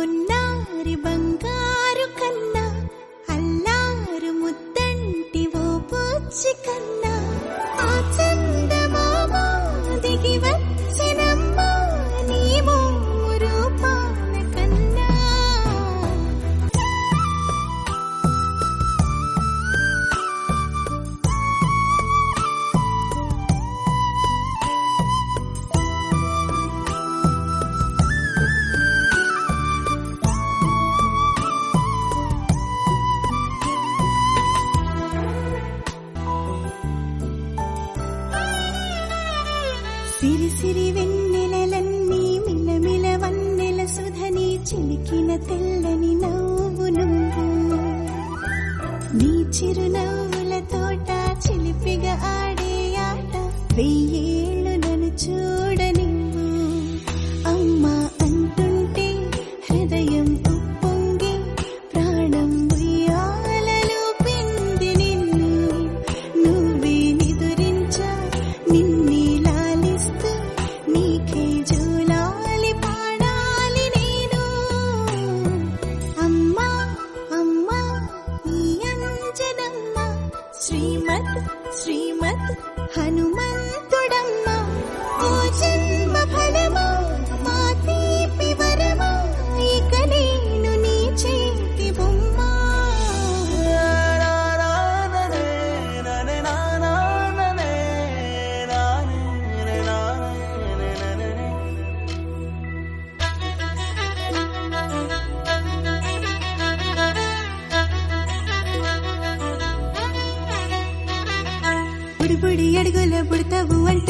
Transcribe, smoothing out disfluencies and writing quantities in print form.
పొన్నారి బంగారు కన్నా అల్లారు ముద్దంటి ఓ పూచి కన్నా ఆ చందమామ దిగి వచ్చినమ్మా నీ రూపాల కన్నా. సిరి సిరి వెన్నెలలన్నీ మిలమిల వన్నెల సుధని చిలికిన తెల్లని నవ్వు నువ్వు. నీ చిరునవ్వుల తోట చిలిపిగా ఆడే ఆట వెయ్యేళ్ళు నన్ను చూడనివ్వు. అమ్మా అంటుంటే హృదయం ఉప్పొంగి ప్రాణం ఉయ్యాలలో పిండి నిన్ను. నువ్వే నిదురించా నిన్నే లాలిస్తూ నీకే జోలాలి పాడాలి నేను. అమ్మా అమ్మా ఈ అంజనమ్మ శ్రీమత్ శ్రీమత్ హనుమంతుడమ్మ. ఓ జన్మ ఫలమా మా తీపి వరమా ఇక నేను నీ చేతి బొమ్మ. బుడిబుడి అడుగుల పుడతావు అంటే